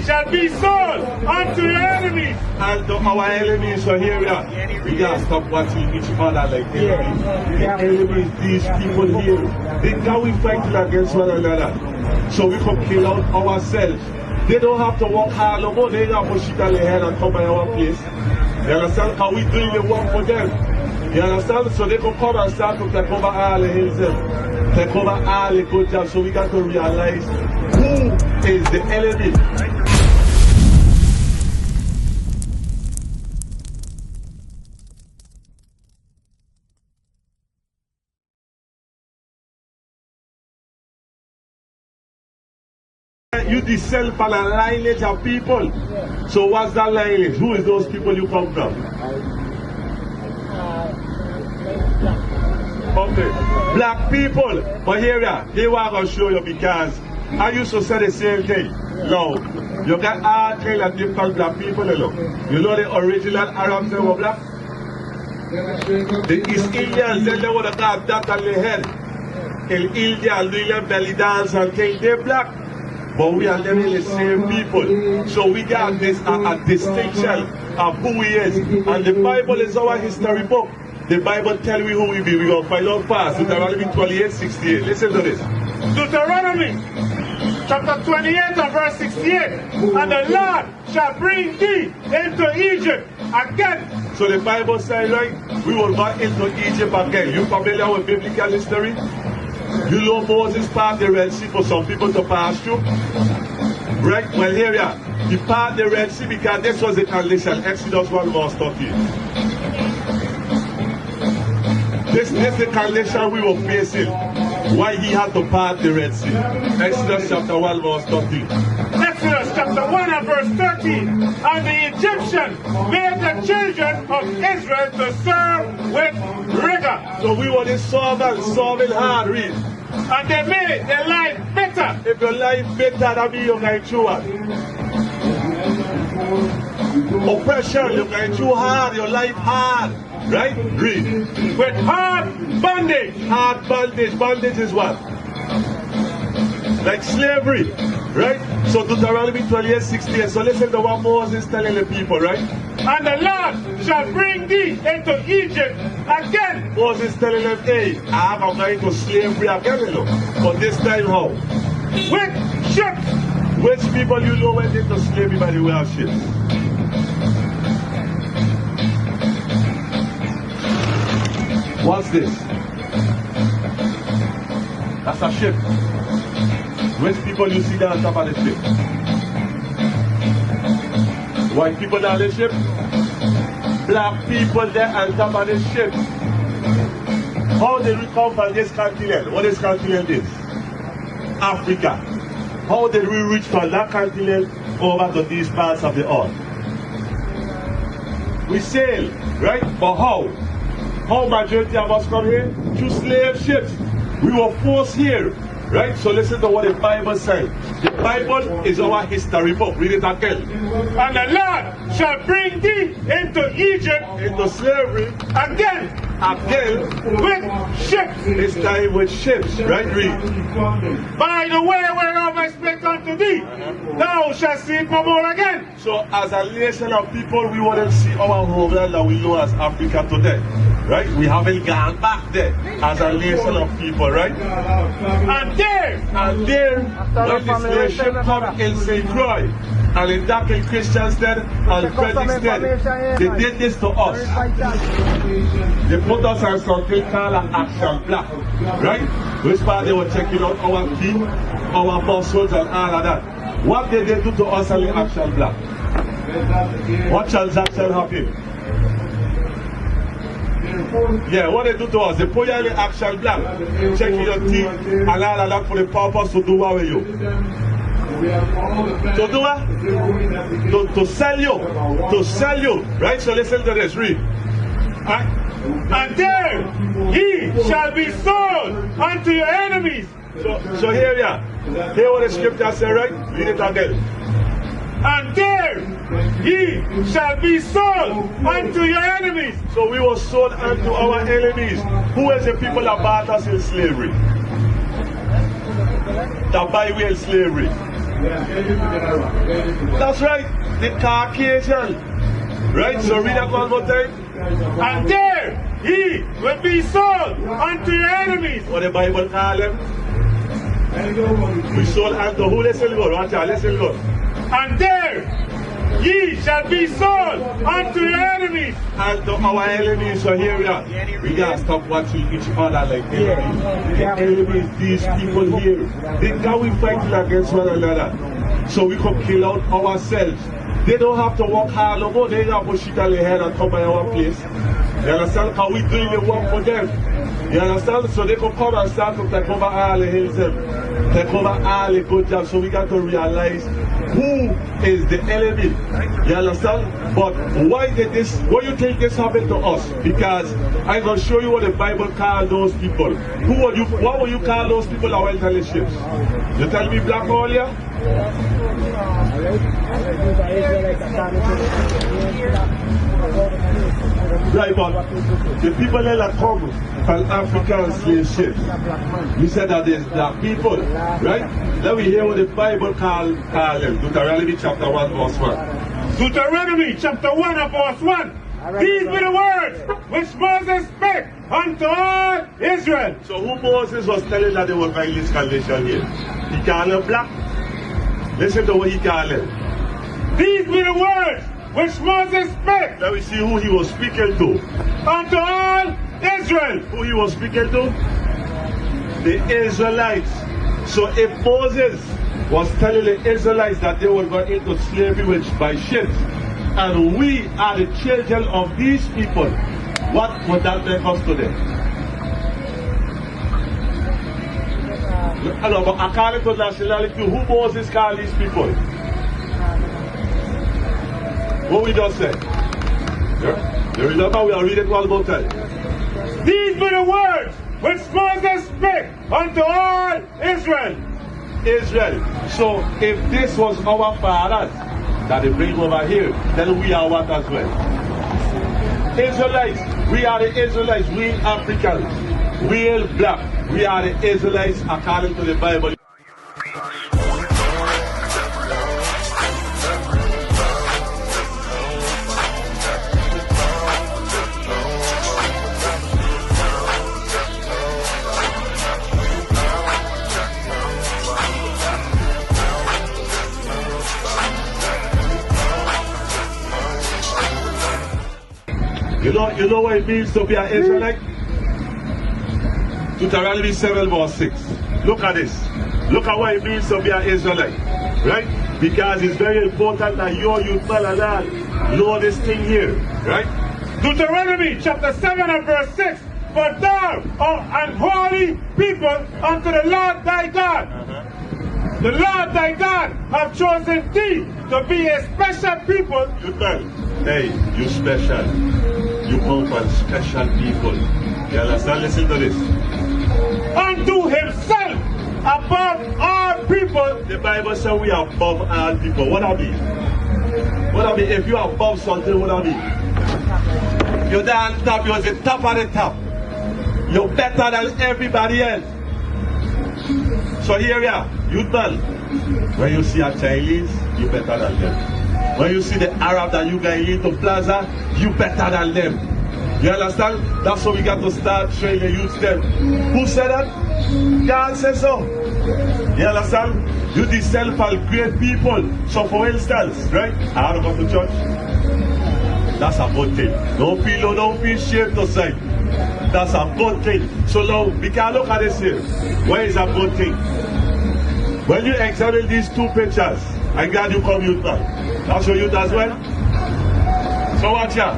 shall be sold unto your enemies. And to our enemies. So here we are. We gotta stop watching each other like enemies. The enemies, these people here. How we fighting against one another? So we can kill out ourselves. They don't have to work hard no more. They don't have to shit on their head and come by our place. You understand? How we doing the work for them? You understand? So they can come and start to take over all the hills, take over all the good jobs. So we got to realize who is the enemy. You descend from a lineage of people. So what's that lineage? Who is those people you come from? Okay, black people. But here I'm going to show you because I used to say the same thing. No, you got all kinds of different black people. You know the original Arabs, they were black? The East Indians, they would have got that on their head. In India, doing belly dance and things, they're black. But we are living the same people. So we got this a distinction of who we is. And the Bible is our history book. The Bible tells me who we be. We're going to find out fast. Deuteronomy 28:68. Listen to this. Deuteronomy chapter 28 and verse 68. And the Lord shall bring thee into Egypt again. So the Bible says, right, we will go into Egypt again. You familiar with biblical history? You know Moses passed the Red Sea for some people to pass through? Right? Well, here we are. He passed the Red Sea because this was the condition. Exodus 1 verse 13. This is the condition we were facing. Why he had to pass the Red Sea. Exodus chapter 1 verse 13. Exodus chapter 1 and verse 13. And the Egyptians made the children of Israel to serve with rigor. So we were the serving hard, read. And they made their life better. If your life better, that means you're going through it. Oppression, you're going through hard, your life hard. Right? Read. With hard bondage. Hard bondage. Bondage is what? Like slavery. Right? So Deuteronomy 28:68. So listen to what Moses is telling the people, right? And the Lord shall bring thee into Egypt again. Moses is telling them, hey, I'm going to slavery again, you know. But this time how? With ships. Which people you know went into slavery by the way of ships? What's this? That's a ship. Which people you see there on top of the ship? White people on the ship? Black people there on top of the ship. How did we come from this continent? What this continent is? Africa. How did we reach from that continent over to these parts of the earth? We sail, right? But how? How majority of us come here? Through slave ships. We were forced here, right? So listen to what the Bible says. The Bible is our history book. Read it again. And the Lord shall bring thee into Egypt, into slavery, again with ships. This time with ships, right? Read. By the way whereof I spake unto thee, thou shalt see it no more again. So as a nation of people, we want to see our homeland that we know as Africa today. Right? We haven't gone back there as a nation of people, right? And there, when the slave ship come in St. Croix, and in that in Christiansted and Fredericksted, they did this to us. They put us on something called an action block, right? Which part they were checking out our feet, our muscles and all of that. What did they do to us on the action block? What transaction happened? Yeah, what they do to us, they put you in the action block, checking your teeth and all of that for the purpose to do what with you? To do what? To sell you. To sell you. Right? So listen to this, read. And there ye shall be sold unto your enemies. So here we are. Hear what the scripture says, right? Read it again. And there ye shall be sold unto your enemies. So we were sold unto our enemies. Who is the people that bought us in slavery? That buy we in slavery. That's right, the Caucasian. Right, so read that one more time. And there he will be sold unto your enemies. What the Bible call them? We sold unto who? Listen good, watch out, listen good. And there ye shall be sold unto your enemies. Unto our enemies. So here we are. We gotta stop watching each other like enemies. The enemies, these people here. Then can we fighting against one another? So we can kill out ourselves. They don't have to work hard no more. They have to shit on their head and come by our place. You understand? Because we doing the work for them. You understand? So they can come and start to take over all the hills, take over all the good jobs. So we got to realize who is the enemy. You understand? But why did this, what do you think this happened to us? Because I'm going to show you what the Bible calls those people. What would you call those people that went on the ships? You tell me black earlier? Right, but the people that come from African slave ships, we said that there's black people, right? Then we hear what the Bible call them. Deuteronomy chapter 1 verse 1. Deuteronomy chapter 1 and verse 1. These were the words which Moses spake unto all Israel. So who Moses was telling that they were going this condition here? He called them black. Listen to what he called them. These were the words which Moses spake. Let me see who he was speaking to. Unto all Israel. Who he was speaking to? The Israelites. So if Moses was telling the Israelites that they were going into slavery by ships, and we are the children of these people, what would that make us today? No, but according to nationality, who Moses called these people? What we just said. You remember we are reading one more time. These were the words which Moses spake unto all Israel. Israel. So if this was our fathers that they bring over here, then we are what as well? Israelites. We are the Israelites. We Africans. We are black. We are the Israelites according to the Bible. You know what it means to be an Israelite? Deuteronomy 7 verse 6. Look at this. Look at what it means to be an Israelite. Right? Because it's very important that your youth know this thing here. Right? Deuteronomy chapter 7 and verse 6. For thou art an holy people unto the Lord thy God. The Lord thy God have chosen thee to be a special people. Hey, you special. You come from special people. You understand? Listen to this. Unto himself above all people. The Bible says we are above all people. What I mean? What I mean? If you are above something, what I mean? You're there on top. You're the top of the top. You're better than everybody else. So here we are. Youth man. When you see a Chinese, you better than them. When you see the Arab that you guys in the plaza, you better than them. You understand? That's how we got to start training the youth them. Who said that? God says so. You understand? You yourself are great people. So for instance, right? I had to go to church. That's a good thing. Don't feel shame to say. That's a good thing. So now we can look at this here. Where is a good thing? When you examine these two pictures, I'm glad you come youth man. That's your youth as well. So watch out.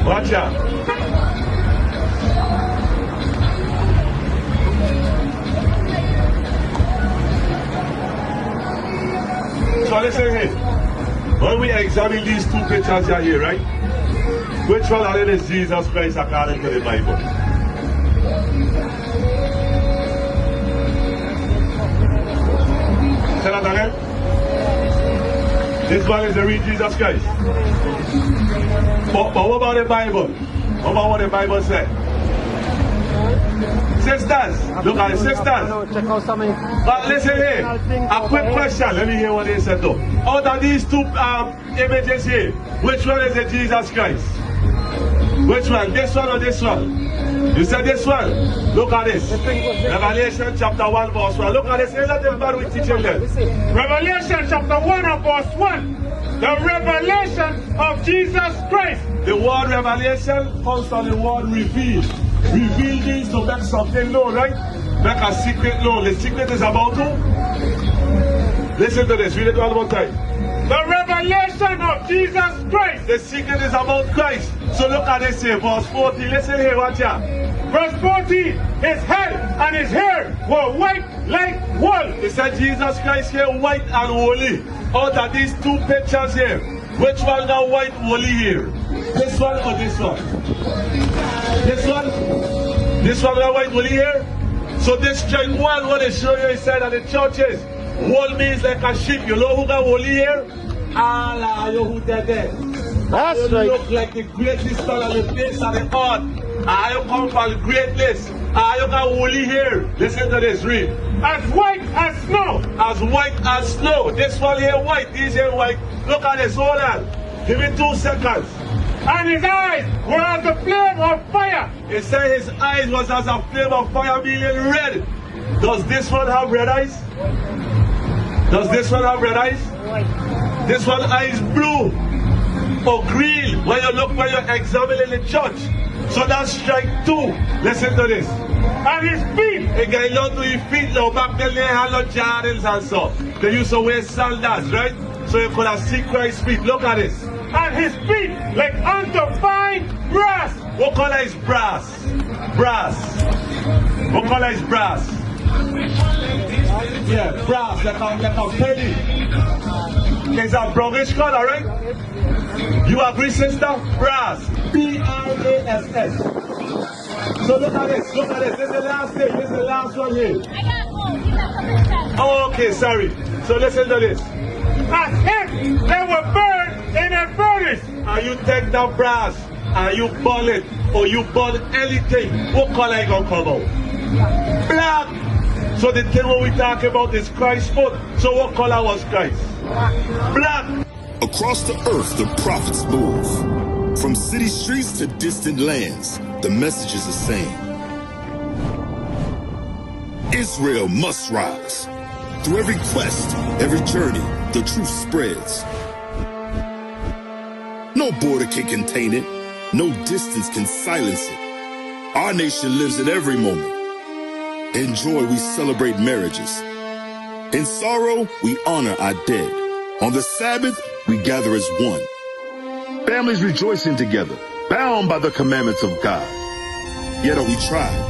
Watch out. So listen here. When we examine these two pictures here, right? Which one are is Jesus Christ according to the Bible? Say that again. This one is the real Jesus Christ. But what about the Bible? What about what the Bible said? Sisters, look at the sisters. Check out some But listen here, a quick question. Let me hear what they said though. Out of these two images here, which one is the Jesus Christ? Which one? This one or this one? You said this one. Look at this. Revelation chapter 1 verse 1. Look at this. Ain't nothing bad with teaching them. Revelation chapter 1 and verse 1. The revelation of Jesus Christ. The word revelation comes from the word reveal. Reveal means to make something known, right? Make a secret known. The secret is about who? Listen to this. Read it one more time. The revelation of Jesus Christ. The secret is about Christ. So look at this here, verse 14. Listen here, watch out. Verse 14. His head and his hair were white like wool. It said Jesus Christ here, white and woolly. Out of these two pictures here, which one got white woolly here? This one or this one? This one? This one got white woolly here? So this church one, what they show you, he said that the churches, wool means like a sheep. You know who got woolly here? Allah, you who dead there. That's you right. look like the greatest son of the face of the earth. You come from the greatness. You got woolly hair. Listen to this, read. As white as snow. As white as snow. This one here white, these here white. Look at this, hold on. Give me 2 seconds. And his eyes were as the flame of fire. It said his eyes was as a flame of fire, meaning red. Does this one have red eyes? Does this one have red eyes? This one eyes blue or green when you look, when you examine in the church. So that's strike 2. Listen to this. And his feet. It got down to your feet now. Back then they had no Jordans and so. They used to wear sandals, right? So you could have seen Christ's feet. Look at this. And his feet like unto fine brass. What color is brass? Brass. What color is brass? Yeah, brass, like a penny. It's a brownish color, right? You agree, sister? Brass. B-R-A-S-S. So look at this, look at this. This is the last thing. This is the last one here. Oh, okay, sorry. So listen to this. As if they were burned in a furnace. And you take that brass and you burn it, or you burn anything, what color you gonna come out? Black. So the thing what we talk about is Christ's foot. So what color was Christ? Black. Across the earth, the prophets move. From city streets to distant lands, the message is the same. Israel must rise. Through every quest, every journey, the truth spreads. No border can contain it. No distance can silence it. Our nation lives in every moment. In joy, we celebrate marriages. In sorrow, we honor our dead. On the Sabbath, we gather as one. Families rejoicing together, bound by the commandments of God. Yet are we tried.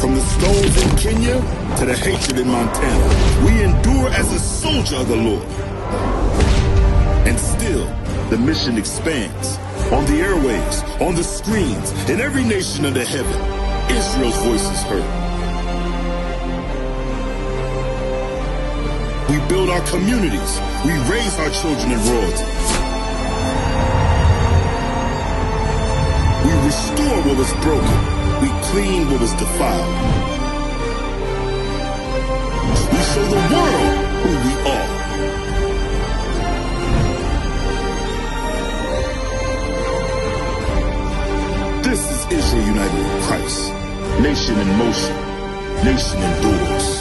From the stones in Kenya to the hatred in Montana, we endure as a soldier of the Lord. And still, the mission expands. On the airwaves, on the screens, in every nation under heaven, Israel's voice is heard. We build our communities. We raise our children in royalty. We restore what was broken. We clean what was defiled. We show the world who we are. This is Israel united in Christ. Nation in motion. Nation endures.